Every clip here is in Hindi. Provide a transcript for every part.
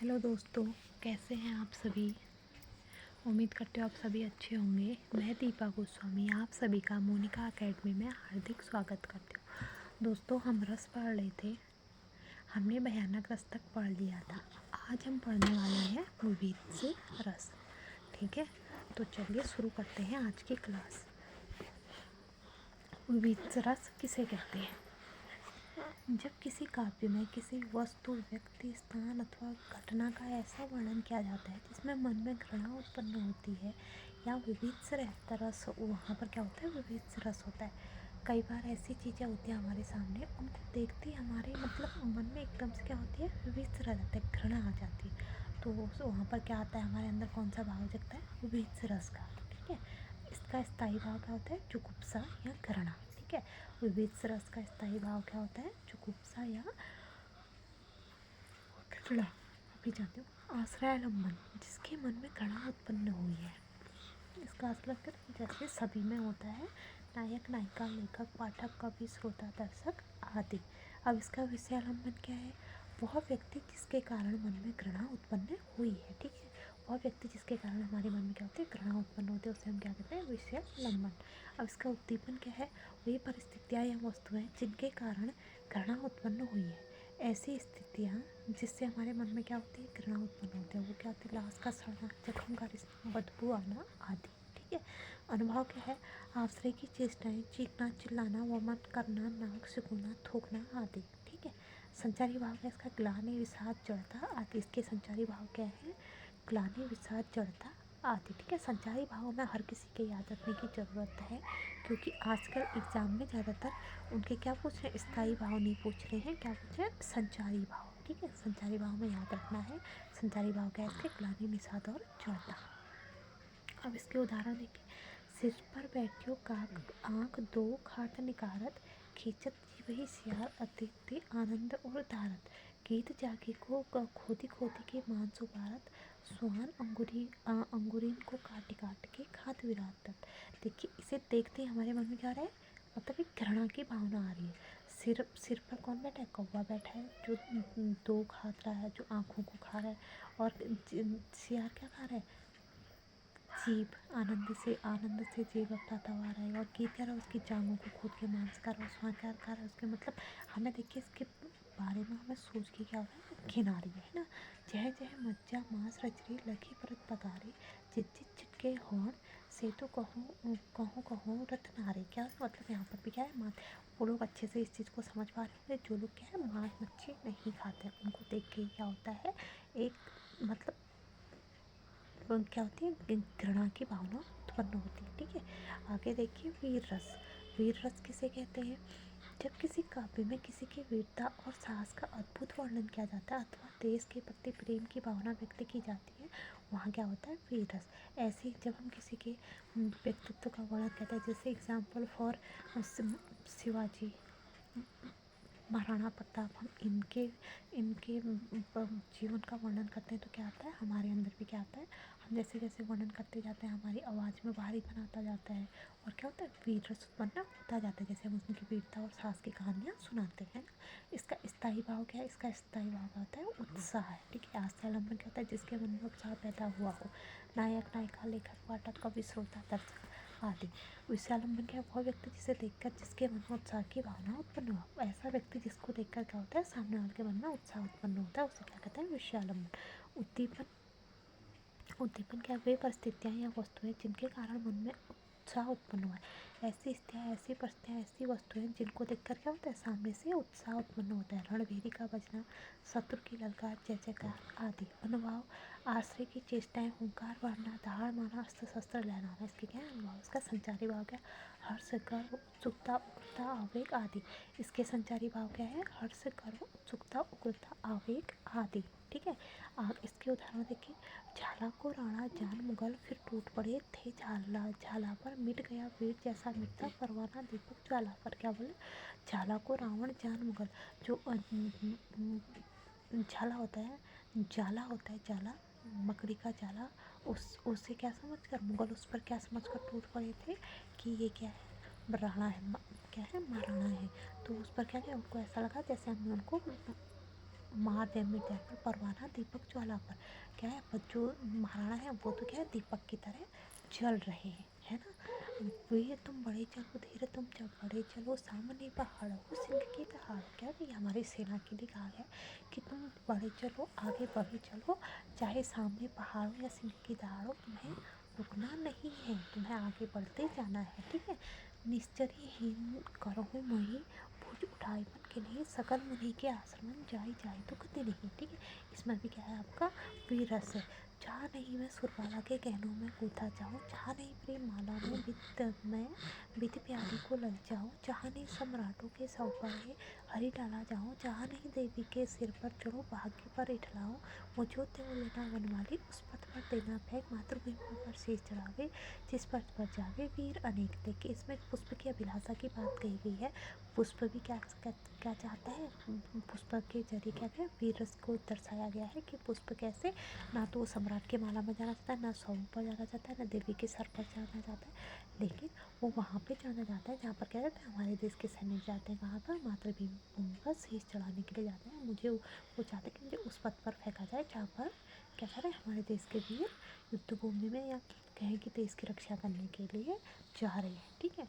हेलो दोस्तों, कैसे हैं आप सभी। उम्मीद करते हो आप सभी अच्छे होंगे। मैं दीपा गोस्वामी आप सभी का मोनिका एकेडमी में हार्दिक स्वागत करती हूँ। दोस्तों, हम रस पढ़ रहे थे। हमने भयानक रस तक पढ़ लिया था। आज हम पढ़ने वाले हैं विविध से रस। ठीक है, तो चलिए शुरू करते हैं आज की क्लास। विविध रस किसे कहते हैं? जब किसी काव्य में किसी वस्तु, व्यक्ति, स्थान अथवा घटना का ऐसा वर्णन किया जाता है जिसमें मन में घृणा उत्पन्न होती है या विविध से रहता रस, वहाँ पर क्या होता है? विविध से रस होता है। कई बार ऐसी चीज़ें होती हैं हमारे सामने, उनको देखते ही हमारे मन में एकदम से क्या होती है? विविध से रह जाता है, घृणा आ जाती है। तो वहाँ पर क्या आता है हमारे अंदर? कौन सा भाव जगता है? विविध से रस का। ठीक है, इसका स्थायी भाव क्या होता है? जुगुप्सा या घृणा। ठीक है, विविध रस का स्थायी भाव क्या होता है? जुगुप्सा या घृणा। अभी जानते हो, आश्रयालंबन, जिसके मन में घृणा उत्पन्न हुई है। इसका असर जैसे सभी में होता है, नायक, नायिका, लेखक, पाठक, कवि, श्रोता, दर्शक आदि। अब इसका विषयालंबन क्या है? वह व्यक्ति जिसके कारण मन में घृणा उत्पन्न हुई है। ठीक है, वह व्यक्ति जिसके कारण हमारे मन में क्या होती है? घृणा उत्पन्न होती है, उसे हम क्या कहते हैं? विषयालंबन। अब इसका उद्दीपन क्या है? वही परिस्थितियाँ या वस्तुएं जिनके कारण घृणा उत्पन्न हुई है। ऐसी स्थितियाँ जिससे हमारे मन में क्या होती है? घृणा उत्पन्न होती है। वो क्या होती है? लाश का सड़ना, जख्म का रिसना, बदबू आना आदि। ठीक है, अनुभव क्या है? आश्रय की चेष्टाएं, चीखना, चिल्लाना, वमन करना, नाक सिकुड़ना, थूकना आदि। ठीक है, संचारी भाव क्या है इसका? ग्लानि, विषाद, जड़ता आदि। इसके संचारी भाव क्या है? ग्लानि, विषाद, जड़ता आदि। ठीक है, संचारी भाव में हर किसी के याद रखने की ज़रूरत है, क्योंकि आजकल एग्ज़ाम में ज़्यादातर उनके क्या पूछ रहे हैं? स्थायी भाव नहीं पूछ रहे हैं, क्या पूछ रहे हैं? संचारी भाव। ठीक है, संचारी भाव में याद रखना है। संचारी भाव क्या है इसके? ग्लानि, निषाद और जड़ता। अब इसके उदाहरण देखिए। सिर पर बैठियो काक, आँख दो खाट निकारत, खींचत जीवहि सियार, अतिथि आनंद और धारत, गीत जागी को खोदी खोदी के मांस उबारत, स्वान अंगुरीन को काट काट के खात विराटत। देखिए, इसे देखते ही हमारे मन में क्या आ रहा है? मतलब एक घृणा की भावना आ रही है। सिर पर कौन बैठा है? कौवा बैठा है जो दो खा रहा है, जो आँखों को खा रहा है। और सियार क्या खा रहा है? जीभ, आनंद से जीभ अपना आ रहा है। और गीत क्या रहा है? उसकी जांघों को खोद के मांस खा रहा है, स्वान क्या खा रहा है उसके। मतलब हमें देखिए इसके बारे में हमें सोच के क्या हो रहा है? घिन आ रही है ना। जह जह मज्जा मांस रचरी, लगी परत पगारे, जित जित चिटके होण, से तो कहो कहो कहो रत नारे। क्या मतलब यहाँ पर भी क्या है? वो लोग अच्छे से इस चीज़ को समझ पा रहे होंगे जो लोग क्या है मांस मच्छी नहीं खाते हैं, उनको देख के क्या होता है? एक मतलब क्या होती है? घृणा की भावना उत्पन्न होती है। ठीक है, आगे देखिए वीर रस। वीर रस किसे कहते हैं? जब किसी काव्य में किसी की वीरता और साहस का अद्भुत वर्णन किया जाता है अथवा देश के प्रति प्रेम की भावना व्यक्त की जाती है, वहाँ क्या होता है? वीर रस। ऐसे ही जब हम किसी के व्यक्तित्व का वर्णन करते हैं, जैसे एग्जाम्पल फॉर शिवाजी, महाराणा प्रताप, हम इनके इनके जीवन का वर्णन करते हैं तो क्या आता है? हमारे अंदर भी क्या आता है? हम जैसे जैसे वर्णन करते जाते हैं हमारी आवाज़ में भारीपन आता जाता है, और क्या होता है? वीर रस उत्पन्न होता जाता है, जैसे हम उनकी वीरता और साहस की कहानियाँ सुनाते हैं ना। इसका स्थायी भाव क्या है? इसका स्थायी भाव क्या होता है? उत्साह है। ठीक है, आस्यालंबन क्या होता है? जिसके मन में उत्साह पैदा हुआ हो। नायक, नायिका, लेखक, पाठक, कवि, श्रोता, दर्शक आदि। विषयालंबन क्या है? वह व्यक्ति जिसे देखकर जिसके मन में उत्साह की भावना उत्पन्न हुआ। ऐसा व्यक्ति जिसको देखकर क्या होता है? सामने वाले के मन में उत्साह उत्पन्न होता है, उसे क्या कहते हैं? विषयालंबन। उद्दीपन। उद्दीपन क्या है? वे परिस्थितियाँ या वस्तुएं जिनके कारण मन में उत्साह उत्पन्न हुआ है। ऐसी स्थितियाँ, ऐसी परिस्थितियाँ, ऐसी वस्तुएं जिनको देखकर क्या होता है? सामने से उत्साह उत्पन्न होता है। रणभेरी का बजना, शत्रु की ललकार, जय जयकार आदि। अनुभव, आश्रय की चेष्टाएं, हुंकार भरना, दहाड़ मारना, अस्त्र शस्त्र लहराना। इसके क्या है? अनुभव। इसका संचारी भाव क्या? हर्ष, गर्व, उत्सुकता, उग्रता, आवेग आदि। इसके संचारी भाव क्या है? हर्ष, गर्व, उत्सुकता, उग्रता, आवेग आदि। ठीक है, इसके उदाहरण देखिए। झाला को राणा जान मुगल, फिर टूट पड़े थे झाला, झाला पर मिट गया वीर जैसा मिटता परवाना दीपक ज्वाला पर। क्या बोले? झाला को रावण जान मुगल, जो झाला होता है, जाला होता है, जाला मकड़ी का जाला, उसे क्या समझकर मुगल उस पर क्या समझकर टूट पड़े थे कि ये क्या है? राणा है, क्या है? महाराणा है। तो उस पर क्या किया? उनको ऐसा लगा जैसे हमने उनको मार दे मिट जाए, पर परवाना दीपक ज्वाला पर क्या है, जो महाराणा है वो तो क्या है दीपक की तरह जल रहे हैं, है ना। वीर तुम बड़े चलो, धीरे तुम जब बड़े चलो, सामने पहाड़ हो सिंह की दहाड़। क्या ये हमारी सेना के लिए कहा है कि तुम बड़े चलो, आगे बढ़े चलो, चाहे सामने पहाड़ हो या सिंह की दहाड़ हो, तुम्हें रुकना नहीं है, तुम्हें आगे बढ़ते जाना है, ठीक है। निश्चर्यहीन करो मोहि, भुज उठाए मन के नहीं, सकल मुनि के आश्रम जाई जाए तो गति नहीं, ठीक है। इसमें भी क्या है आपका वीर रस है। जहाँ नहीं मैं सुरबाला के गहनों में गूथा जाऊँ, जहाँ नहीं प्रेम माला में बित प्यारी को लग जाऊँ, जहाँ नहीं सम्राटों के सौ पर है हरि डाला जाऊँ, जहाँ नहीं देवी के सिर पर चढ़ो भाग्य पर इठलाऊँ, मुझो त्यों लेना वनमाली, उस पथ पर देना फेंक, मातृभूमि पर शीश चढ़ावे, जिस पथ पर जावे वीर अनेक देखे। इसमें पुष्प की अभिलाषा की बात कही गई है। पुष्प भी क्या चाहता है, पुष्प के जरिए क्या है वीर रस को दर्शाया गया है कि पुष्प कैसे ना तो वो सम्राट के माला में जाना चाहता है, ना सौ पर जाना चाहता है, ना देवी के सर पर जाना चाहता है, लेकिन वो वहाँ पे जाना चाहता है जहाँ पर क्या रहता है हमारे देश के सैनिक जाते हैं, कहाँ पर मातृभूमि पर शीश चढ़ाने के लिए जाते हैं। मुझे वो चाहते हैं कि मुझे उस पथ पर फेंका जाए जहाँ पर क्या करें हमारे देश के वीर युद्ध भूमि में या कहें कि देश की रक्षा करने के लिए जा रहे हैं, ठीक है।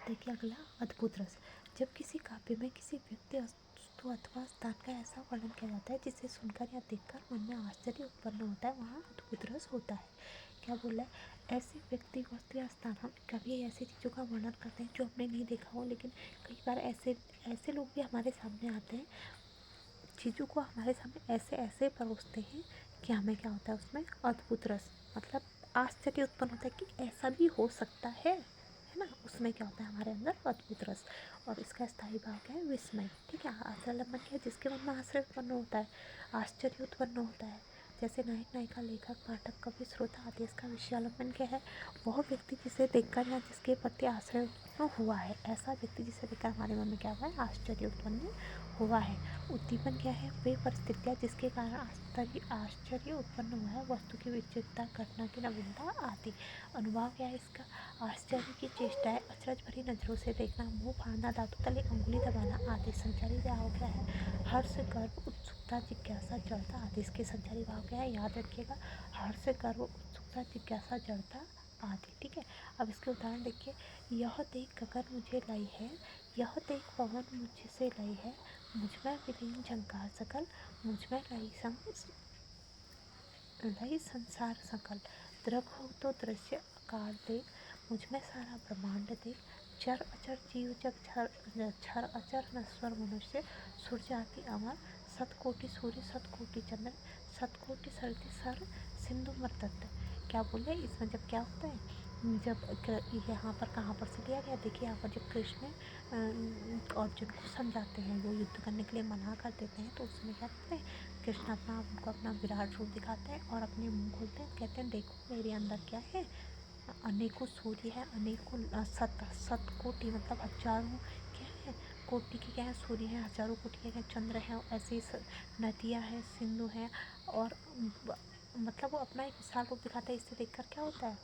देखिए अगला अद्भुत रस। जब किसी काव्य में किसी व्यक्ति वस्तु अथवा स्थान का ऐसा वर्णन किया जाता है जिसे सुनकर या देखकर मन में आश्चर्य उत्पन्न होता है, वहाँ अद्भुत रस होता है। क्या बोला है, ऐसे व्यक्ति वस्तु या स्थान, हम कभी ऐसी चीज़ों का वर्णन करते हैं जो हमने नहीं देखा हो, लेकिन कई बार ऐसे लोग भी हमारे सामने आते हैं, चीज़ों को हमारे सामने ऐसे ऐसे परोसते हैं कि हमें क्या होता है उसमें अद्भुत रस, मतलब आश्चर्य उत्पन्न होता है कि ऐसा भी हो सकता है ना। उसमें क्या होता है हमारे अंदर अद्भुत रस। और इसका स्थायी भाव क्या है, विस्मय, ठीक है। आश्चर्य क्या है, जिसके मन में आश्चर्य उत्पन्न होता है, आश्चर्य उत्पन्न होता है। जैसे नायक नायिका लेखक पाठक कवि श्रोता आदि, इसका विषयालंबन क्या है, वह व्यक्ति जिसे देखकर या जिसके प्रति आश्चर्य उत्पन्न हुआ है, ऐसा व्यक्ति जिसे देखकर हमारे मन में क्या हुआ है, आश्चर्य उत्पन्न हुआ है। उद्दीपन क्या है, वे परिस्थितियाँ जिसके कारण आश्चर्य उत्पन्न हुआ है, वस्तु की विचित्रता, घटना की नवीनता आदि। अनुभव क्या है इसका, आश्चर्य की चेष्टा है, अचरज भरी नजरों से देखना, मुंह फाड़ना, दांतों तले अंगुली दबाना आदि। संचारी भाव क्या है, हर्ष गर्व उत्सुकता जिज्ञासा जड़ता आदि। इसके संचारी भाव क्या है, याद रखिएगा, हर्ष गर्व उत्सुकता जिज्ञासा जड़ता आदि, ठीक है। अब इसके उदाहरण देखिए, यह देख गगन मुझे लय है, यह देख पवन मुझसे लय है, मुझ में विलीन झंकार सकल, मुझ में लय संसार सकल, दृग हो तो दृश्य आकार देख, मुझ में सारा ब्रह्मांड देख, चर अचर जीव जग क्षर अचर नश्वर मनुष्य, सूर्य आदि अमर, सतकोटि सूर्य सतकोटि चंद्र, सतकोटि सरति सर सिंधु मर्दत। क्या बोले इसमें, जब क्या होता है, जब यहाँ पर कहाँ पर से लिया गया, देखिए यहाँ पर जब कृष्ण अर्जुन को समझाते हैं, वो युद्ध करने के लिए मना कर देते हैं, तो उसमें क्या करते हैं, कृष्ण उनको अपना विराट रूप दिखाते हैं और अपने मुंह खोलते हैं, कहते हैं देखो मेरे अंदर क्या है, अनेकों सूर्य है, अनेकों सत कोटि मतलब हजारों क्या है, कोटि के क्या है सूर्य है, हजारों कोटि के क्या चंद्र है, ऐसी नदियाँ हैं, सिंधु है, और मतलब वो अपना एक विशाल रूप दिखाता है। इससे देखकर क्या होता है,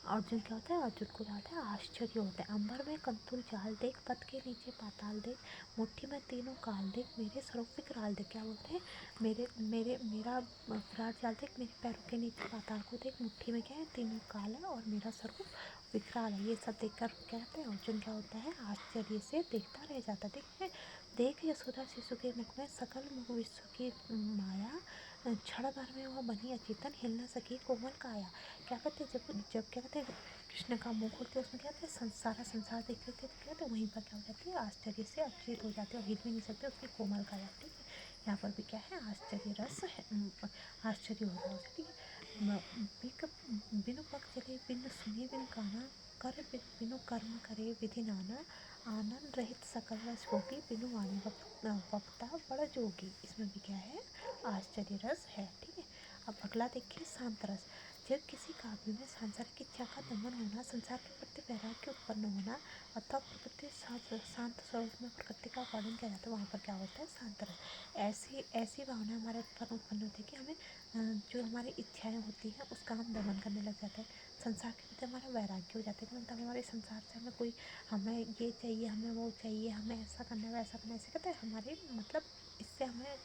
अर्जुन क्या होता है, अर्जुन को क्या होता है, आश्चर्य होता है। अंबर में कंतुर जाल देख, पथ के नीचे पाताल देख, मुट्ठी में तीनों काल देख, मेरे स्वरूप विकराल देख। क्या बोलते हैं, मेरा विराट जाल देख, मेरे पैरों के नीचे पाताल को देख, मुट्ठी में क्या है तीनों काल है, और मेरा स्वरूप विकराल है। ये सब देखकर क्या कहते हैं, अर्जुन क्या होता है, आश्चर्य से देखता रह जाता है। देख यशोदा शिशु के मुख में सकल विश्व की माया, क्षण भर में वह बनी अचेतन, हिल न सकी कोमल काया। क्या कहते हैं, जब क्या कहते हैं कृष्ण का मुंह खोलते हैं, उसमें क्या कहते हैं संसार देखते थे, तो क्या कहते हैं वहीं पर क्या हो जाती है, आश्चर्य से अचेत हो जाते हैं और हिल भी नहीं सकते, उसकी कोमल काया, ठीक है। यहाँ पर भी क्या है, आश्चर्य रस है, आश्चर्य हो रहा है, ठीक है। बिनु पग चले बिनु सुने बिनु गाना, कर बिनु कर्म करे विधि नाना, आनंद रहित सकल रस भोगी, बिनु वाणी वक्ता बड़ जोगी। इसमें भी क्या है, आश्चर्य रस है, ठीक है। अब अगला देखिए, शांत रस। जब किसी काव्य में सांसारिक इच्छा का दमन होना, संसार के प्रति वैराग्य उत्पन्न होना, अथवा प्रकृति शांत स्वरूप में प्रकृति का वर्णन किया जाता है, वहाँ पर क्या होता है, शांत रस। ऐसी भावना हमारे उत्पन्न होती है कि हमें जो हमारी इच्छाएं होती हैं उसका हम दमन करने लग जाते हैं। संसार के प्रति हमारा वैराग्य हो जाता है कि मतलब हमारे संसार से हमें कोई, हमें ये चाहिए, हमें वो चाहिए, हमें ऐसा करना है वैसा करना है, ऐसे कहते हैं हमारे मतलब इससे हमें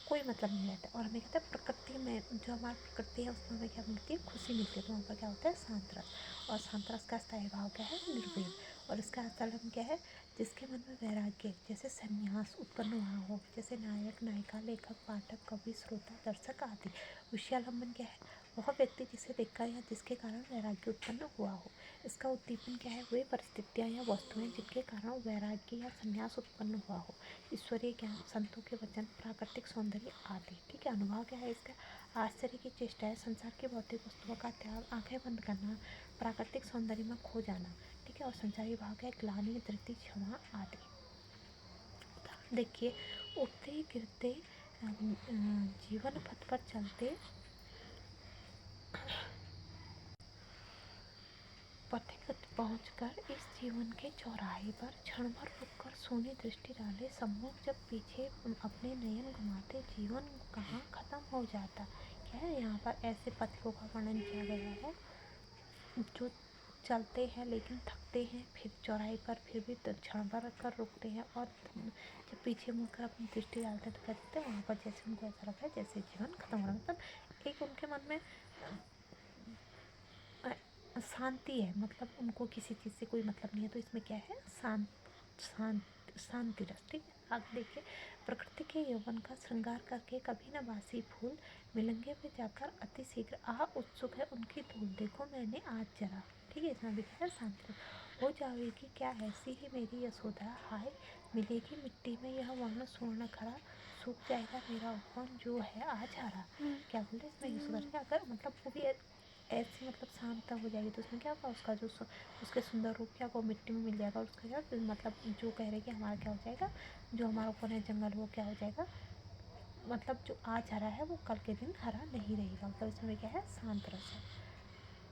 कोई मतलब नहीं रहता। और हमें कहते हैं प्रकृति में जो हमारी प्रकृति है उसमें हमें क्या मिलती है, खुशी मिलती है। तो वहाँ पर क्या होता है, शांत रस। और शांत रस का स्थायी भाव क्या है, निर्वेद। और इसका अर्थालन क्या है, जिसके मन में वैराग्य जैसे संन्यास उत्पन्न हुआ हो, जैसे नायक नायिका लेखक पाठक कवि श्रोता दर्शक आदि। विषयालंबन क्या है, वह व्यक्ति जिसे देखकर या जिसके कारण वैराग्य उत्पन्न हुआ हो। इसका उद्दीपन क्या है, वे परिस्थितियाँ या वस्तुएं जिनके कारण वैराग्य या संन्यास उत्पन्न हुआ हो। ईश्वरीय ज्ञान, संतों के वचन, प्राकृतिक सौंदर्य आदि। ठीक है, अनुभव क्या है इसका, आश्चर्य की चेष्टा है, संसार की भौतिक वस्तुओं का त्याग, आंखें बंद करना, प्राकृतिक सौंदर्य में खो जाना। ठीक है, और संसारी भाव क्या है, ग्लानि धृति क्षमा आदि। देखिए, उठते गिरते जीवन पथ पर चलते पथिक पहुंचकर इस जीवन के चौराहे पर क्षण भर रुककर सोनी दृष्टि डाले, सम्मुख जब पीछे अपने नयन घुमाते, जीवन कहाँ खत्म हो जाता। क्या है, यहाँ पर ऐसे पथिकों का वर्णन किया गया है जो चलते हैं लेकिन थकते हैं, फिर चौराहे पर फिर भी क्षण भर कर रुकते हैं, और जब पीछे मुड़कर अपनी दृष्टि डालते हैं तो क्या देखते हैं, वहाँ पर जैसे उनको ऐसा लगता है जैसे जीवन खत्म हो रहा है। मतलब एक उनके मन में शांति है, मतलब उनको किसी चीज़ से कोई मतलब नहीं है। तो इसमें क्या है, शांति रस। ठीक है, आगे देखिए, प्रकृति के यौवन का श्रृंगार करके कभी न बासी फूल, मिलेंगे वे जाकर अति शीघ्र, उत्सुक है उनकी धूल, देखो मैंने आज जरा। ठीक है, इसमें भी क्या है, शांति रस। हो जाएगी क्या ऐसी ही मेरी यशोधरा, हाय मिलेगी मिट्टी में यह वर्ण स्वर्ण खरा, सूख जाएगा मेरा उपवन जो है आज हरा। क्या बोलते हैं इसमें, यशोधरा अगर मतलब वो भी ऐसी मतलब शांत हो जाएगी तो उसमें क्या होगा, उसका जो उसके सुंदर रूप क्या वो मिट्टी में मिल जाएगा। और उसका क्या मतलब जो कह रहे कि हमारा क्या हो जाएगा, जो हमारा ऊपर है जंगल वो क्या हो जाएगा, मतलब जो आज हरा है वो कल के दिन हरा नहीं रहेगा। मतलब इसमें क्या है, शांत रस है।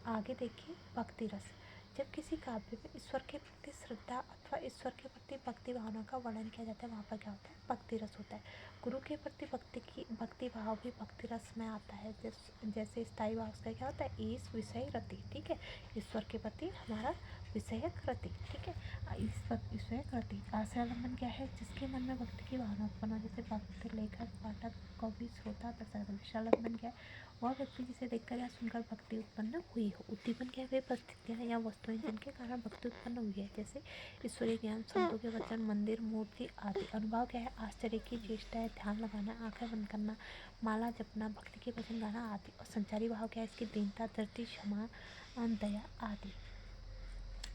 आगे देखिए, भक्ति रस। जब किसी काव्य में ईश्वर के प्रति श्रद्धा अथवा ईश्वर के प्रति भक्ति भावना का वर्णन किया जाता है, वहाँ पर क्या होता है, भक्ति रस होता है। गुरु के प्रति भक्ति भाव भी भक्ति रस में आता है। जैसे स्थायी भाव का क्या होता है, ईश विषय रति। ठीक है, ईश्वर के प्रति हमारा विषयक रति। ठीक है, विषयक रति। आश्रयालंबन क्या है, जिसके मन में भक्ति की भावना उत्पन्न हो, जैसे भक्त लेखक पाठक कवि श्रोता दर्शक। विषयालंबन क्या है, वह व्यक्ति जिसे देखकर या सुनकर भक्ति उत्पन्न हुई हो। उद्दीपन क्या है, वे परिस्थितियाँ या वस्तुएं जिनके कारण भक्ति उत्पन्न हुई है, जैसे ईश्वरीय ज्ञान, संतों के वचन, मंदिर मूर्ति आदि। अनुभव क्या है, आश्चर्य की चेष्टा है, ध्यान लगाना, आंखें बंद करना, माला जपना, भक्ति के वचन गाना आदि। और संचारी भाव क्या है, इसकी दीनता धृति क्षमा दया आदि।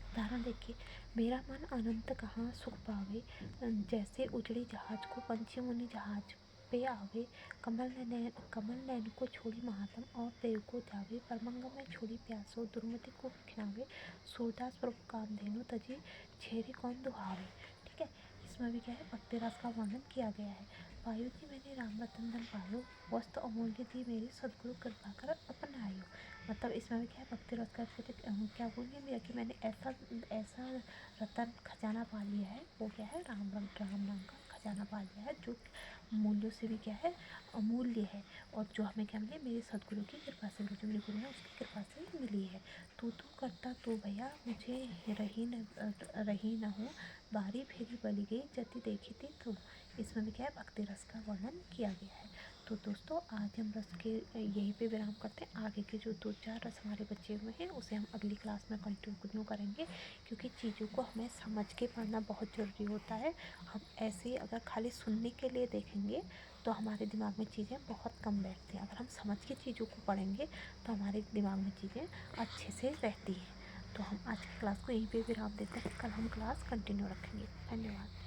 उदाहरण देखिए, मेरा मन अनंत कहाँ सुख पावे, जैसे उजड़ी जहाज को पंछी मुनि जहाज पे आवे, कमल नैन को छोड़ी महात्म और देव को जावे, परमंग में छोड़ी प्यासो दुर्मति को खिलावे, सूरदास प्रभु कामधेनु तजी छेरी कौन दुहावे। ठीक है, इसमें भी क्या है, भक्ति रस का वर्णन किया गया है। पायो जी मैंने राम रतन धन पायो, वस्तु अमूल्य दी मेरी सदगुरु कृपा कर अपनायो। मतलब इसमें भी क्या है, भक्ति रस का क्या बोलिए मेरा कि मैंने ऐसा रतन खजाना पा लिया है, वो क्या है, राम नाम का खजाना पा लिया है, जो मूल्यों से भी क्या है, अमूल्य है। और जो हमें क्या मिले, मेरे सदगुरु की कृपा से, जो मेरे गुरु है उसकी कृपा से मिली है। तू करता तू भैया, मुझे रही न हो, बारी फेरी बली गई जति देखी थी तू। इसमें भी क्या है, भक्ति रस का वर्णन किया गया है। तो दोस्तों, आज हम रस के यहीं पे विराम करते हैं। आगे के जो 2-4 रस हमारे बचे हुए हैं उसे हम अगली क्लास में कंटिन्यू करेंगे, क्योंकि चीज़ों को हमें समझ के पढ़ना बहुत ज़रूरी होता है। हम ऐसे ही अगर खाली सुनने के लिए देखेंगे तो हमारे दिमाग में चीज़ें बहुत कम बैठती हैं। अगर हम समझ के चीज़ों को पढ़ेंगे तो हमारे दिमाग में चीज़ें अच्छे से रहती हैं। तो हम आज की क्लास को यहीं पे विराम देते हैं, कल हम क्लास कंटिन्यू रखेंगे। धन्यवाद।